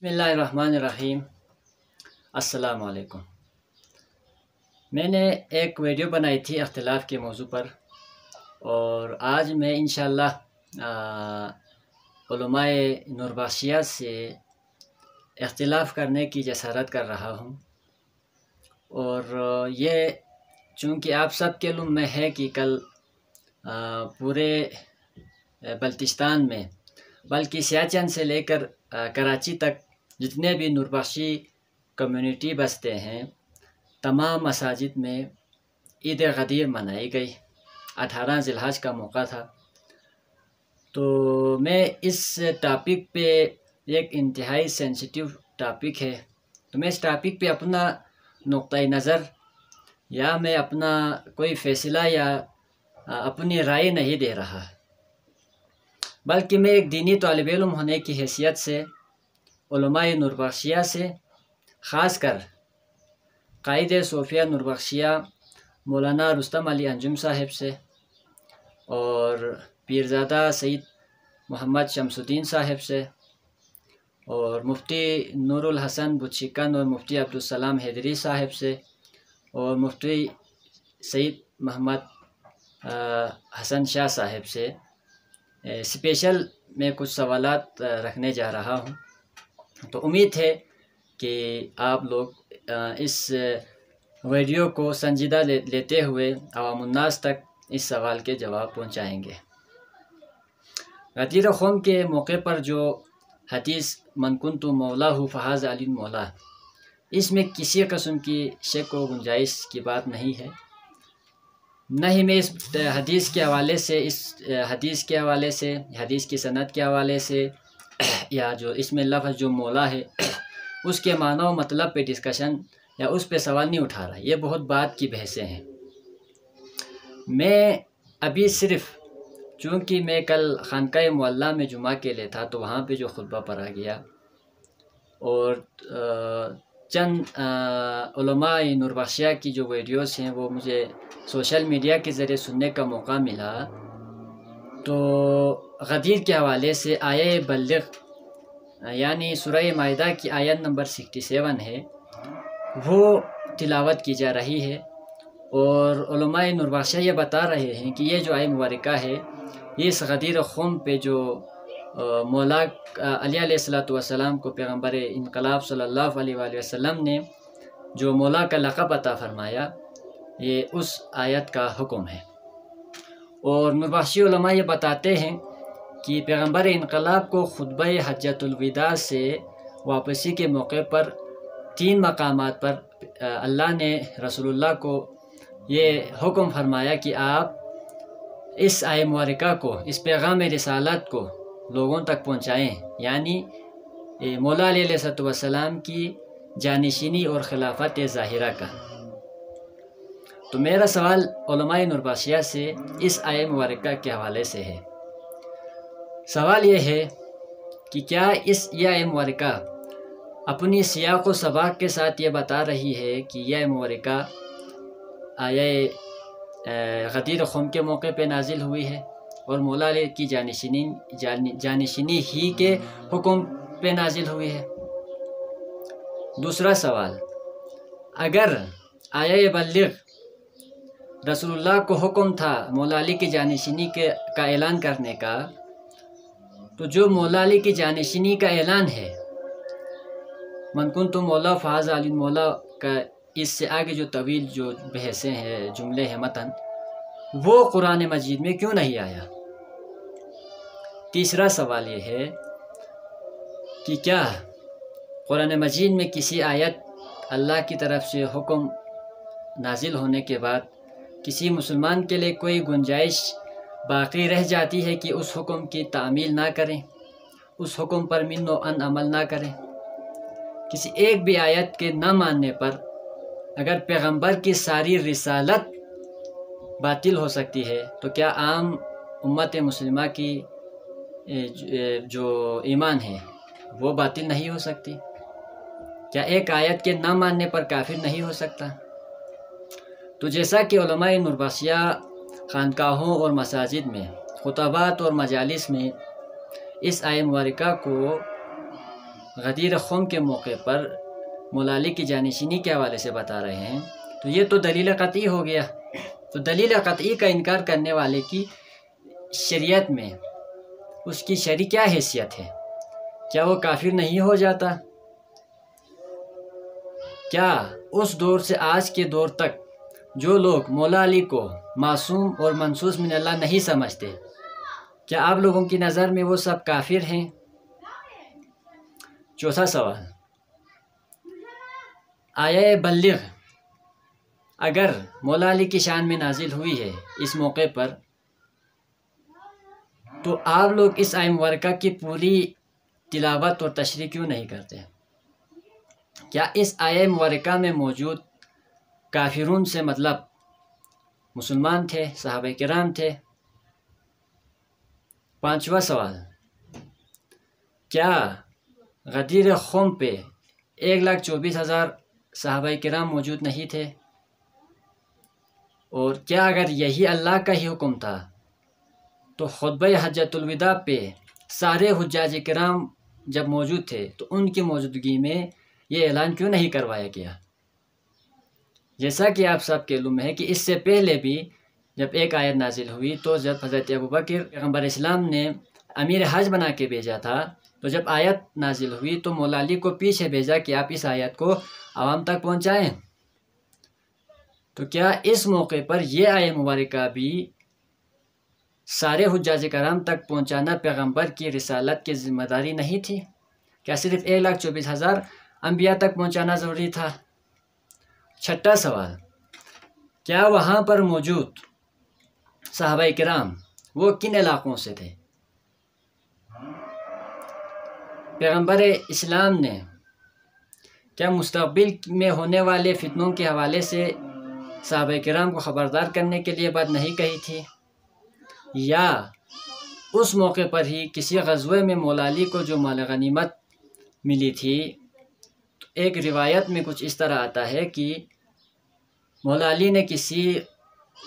बिस्मिल्लाहिर्रहमानिर्रहीम। अस्सलाम वालेकुम। मैंने एक वीडियो बनाई थी इख्तिलाफ़ के मौजू पर, और आज मैं इंशाअल्लाह उलमाए नूरबख्शिया से इख्तिलाफ़ करने की जसारत कर रहा हूँ। और ये चूँकि आप सब के इल्म में है कि कल पूरे बल्तिस्तान में, बल्कि सियाचिन से लेकर कराची तक जितने भी नूरबख्शी कम्युनिटी बसते हैं, तमाम मसाजिद में ईद गदीर मनाई गई। 18 ज़िलहज का मौका था। तो मैं इस टॉपिक पे, एक इंतहाई सेंसिटिव टॉपिक है, तो मैं इस टॉपिक पे अपना नुक्ता नज़र या मैं अपना कोई फ़ैसला या अपनी राय नहीं दे रहा, बल्कि मैं एक दीनी तालिब इल्म होने की हैसियत से उलमाए नूरबख्शिया से, ख़ास कर कायदे सूफिया नूरबख्शिया मौलाना रुस्तम अली अंजुम साहिब से और पीरज़ादा सईद मोहम्मद शमसुद्दीन साहिब से और मुफ्ती नूरुल हसन बुतशिकन और मुफ्ती अब्दुलसलाम हैदरी साहिब से और मुफ्ती सईद मोहम्मद हसन शाह साहिब से स्पेशल मैं कुछ सवालात रखने जा रहा हूँ। तो उम्मीद है कि आप लोग इस वीडियो को संजीदा लेते हुए अवामुन्नास तक इस सवाल के जवाब पहुँचाएँगे। गदीर ख़ौम के मौके पर जो हदीस मन कुन्तु मौलाहु फ़हाज़ा अली मौला, इसमें किसी किस्म की शक व गुंजाइश की बात नहीं है। न ही मैं इस हदीस के हवाले से, हदीस की सनद के हवाले से या जो इसमें लफ्ज़ जो मौला है उसके माना व मतलब पे डिस्कशन या उस पे सवाल नहीं उठा रहा। ये बहुत बात की बहसें हैं। मैं अभी सिर्फ़, चूँकि मैं कल खानकाए मुअल्ला में जुमा के लिए था, तो वहाँ पे जो खुतबा पढ़ा गया और चंद उलमाए नूरबख्शिया की जो वीडियोस हैं वो मुझे सोशल मीडिया के ज़रिए सुनने का मौका मिला। तो गदीर के हवाले से आया बल्लिग़ यानी सूरह माइदा की आयत नंबर 67 है, वो तिलावत की जा रही है। और उलमाए नूरबख्शिया ये बता रहे हैं कि ये जो आयत मुबारका है, ये इस गदीर ख़ौम पे जो मौला अली अलैहिस्सलातु वस्सलाम को पैगम्बर इनकलाब सल्लल्लाहु अलैहि वसल्लम ने जो मौला का लक़ब अता फ़रमाया, ये उस आयत का हुक्म है। और नूरबख्शी उलमा ये बताते हैं कि पैगम्बर इनकलाब को खुतबा हज्जतुल विदा से वापसी के मौके पर 3 मकामात पर अल्लाह ने रसूलुल्लाह को ये हुक्म फरमाया कि आप इस आयत मुबारका को, इस पैगाम रिसालत को लोगों तक पहुँचाएँ, यानी मौला अलैहिस्सलाम की जानिशीनी और खिलाफत ज़ाहिरा का। तो मेरा सवाल उलमाए नूरबख्शिया से इस आयत मुबारका के हवाले से है। सवाल ये है कि क्या यह आयत मुबारका अपनी सियाक़ व सबाक़ के साथ ये बता रही है कि यह मुबारका आयत गदीर ख़ौम के मौके पे नाजिल हुई है और मौला की जानिशीनी ही के हुक्म पे नाजिल हुई है। दूसरा सवाल, अगर आयत बल्लिग़ रसूलुल्लाह को हुक्म था मौला अली की जानिशीनी का ऐलान करने का, तो जो मौला अली की जानिशीनी का ऐलान है, मन कुन्तु मौला फ़हाज़ा अली मौला का, इससे आगे जो तवील जो बहसें हैं, जुमले हैं, मतन, वो कुरान मजीद में क्यों नहीं आया। तीसरा सवाल ये है कि क्या कुरान मजीद में किसी आयत अल्लाह की तरफ से हुक्म नाजिल होने के बाद किसी मुसलमान के लिए कोई गुंजाइश बाकी रह जाती है कि उस हुक्म की तामील ना करें, उस हुक्म पर मिन्नो अन अमल ना करें। किसी एक भी आयत के न मानने पर अगर पैगंबर की सारी रिसालत बातिल हो सकती है, तो क्या आम उम्मत मुस्लिमा की जो ईमान है वो बातिल नहीं हो सकती? क्या एक आयत के न मानने पर काफिर नहीं हो सकता? तो जैसा कि उलमाए नूरबख्शिया खानकाहों और मसाजिद में खुतबात और मजालिस में इस आयत मुबारका को غدیر خم کے موقع پر مولا علی کی جانشینی کے حوالے سے بتا رہے ہیں، تو یہ تو دلیل قطعی ہو گیا۔ تو دلیل قطعی کا انکار کرنے والے کی شریعت میں اس کی شرعی کیا حیثیت ہے؟ کیا وہ کافر نہیں ہو جاتا؟ کیا اس دور سے آج کے دور تک جو لوگ مولا علی کو معصوم اور منصوص من اللہ نہیں سمجھتے، کیا آپ لوگوں کی نظر میں وہ سب کافر ہیں؟ چوتھا سوال، آیہ بلغ اگر مولا علی کی شان میں نازل ہوئی ہے اس موقع پر، تو آپ لوگ اس آیہ مبارکہ کی پوری تلاوت اور تشریح کیوں نہیں کرتے؟ کیا اس آیہ مبارکہ میں موجود کافرون سے مطلب مسلمان تھے، صحابہ کرام تھے؟ پانچواں سوال، کیا غدیر خم پہ 1,24,000 صحابہ کرام موجود نہیں تھے؟ اور کیا اگر یہی اللہ کا ہی حکم تھا تو خطبہ حجۃ الوداع پہ سارے حجاج کرام جب موجود تھے تو ان کی موجودگی میں یہ اعلان کیوں نہیں کروایا گیا؟ جیسا کہ آپ سب کے علم ہے کہ اس سے پہلے بھی جب ایک آیت نازل ہوئی تو جب حضرت ابوبکر پیغمبر اسلام نے امیر حج بنا کے بھیجا تھا، تو جب آیت نازل ہوئی تو مولا علی کو پیچھے بھیجا کہ آپ اس آیت کو عوام تک پہنچائیں۔ تو کیا اس موقع پر یہ آیہ مبارکہ بھی سارے حجاج کرام تک پہنچانا پیغمبر کی رسالت کی ذمہ داری نہیں تھی؟ کیا صرف 1,24,000 انبیاء تک پہنچانا ضروری تھا؟ چھٹا سوال، کیا وہاں پر موجود صحابہ کرام وہ کن علاقوں سے تھے؟ پیغمبر اسلام نے کیا مستقبل میں ہونے والے فتنوں کے حوالے سے صحابہ کرام کو خبردار کرنے کے لیے بات نہیں کہی تھی؟ یا اس موقع پر ہی کسی غزوے میں مولا علی کو جو مال غنیمت ملی تھی، تو ایک روایت میں کچھ اس طرح آتا ہے کہ مولا علی نے کسی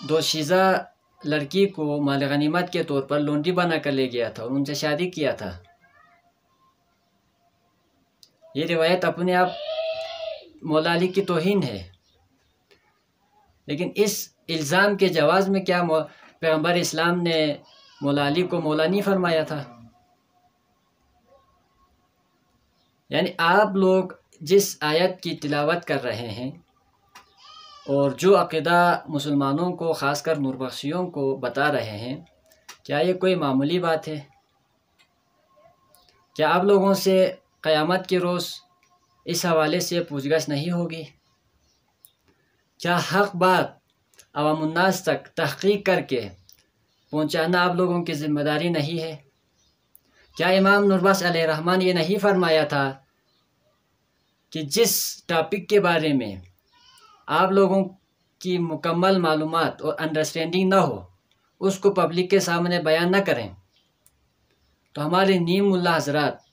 دوشیزہ لڑکی کو مال غنیمت کے طور پر لونڈی بنا کر لے گیا تھا اور ان سے شادی کیا تھا۔ یہ روایت اپنے آپ مولا علی کی توہین ہے، لیکن اس الزام کے جواز میں کیا پیغمبر اسلام نے مولا علی کو مولا نہیں فرمایا تھا؟ یعنی آپ لوگ جس آیت کی تلاوت کر رہے ہیں اور جو عقیدہ مسلمانوں کو خاص کر نور بخشیوں کو بتا رہے ہیں، کیا یہ کوئی معمولی بات ہے؟ کیا آپ لوگوں سے قیامت کے روز اس حوالے سے پوچھ گچھ نہیں ہوگی؟ کیا حق بات عوام الناس تک تحقیق کر کے پہنچانا آپ لوگوں کی ذمہ داری نہیں ہے؟ کیا امام نوربخش علیہ الرحمن یہ نہیں فرمایا تھا کہ جس ٹاپک کے بارے میں آپ لوگوں کی مکمل معلومات اور انڈرسٹینڈنگ نہ ہو اس کو پبلک کے سامنے بیان نہ کریں؟ تو ہمارے نیم ملا حضرات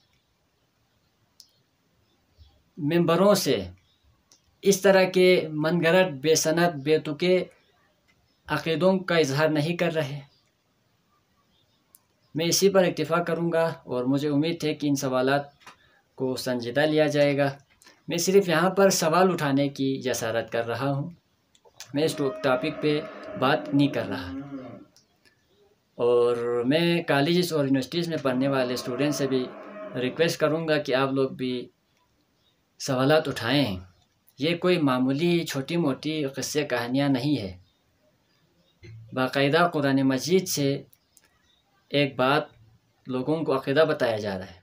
ممبروں سے اس طرح کے من گھڑت بے سند بے تکے عقیدوں کا اظہار نہیں کر رہے۔ میں اسی پر اکتفا کروں گا اور مجھے امید ہے کہ ان سوالات کو سنجیدہ لیا جائے گا۔ میں صرف یہاں پر سوال اٹھانے کی جسارت کر رہا ہوں، میں اس ٹاپک پہ بات نہیں کر رہا۔ اور میں کالجز اور یونیورسٹیز میں پڑھنے والے اسٹوڈنٹ سے بھی ریکویسٹ کروں گا کہ آپ لوگ بھی سوالات اٹھائیں۔ یہ کوئی معمولی چھوٹی موٹی قصے کہانیاں نہیں ہے، باقاعدہ قرآن مجید سے ایک بات لوگوں کو عقیدہ بتایا جا رہا ہے۔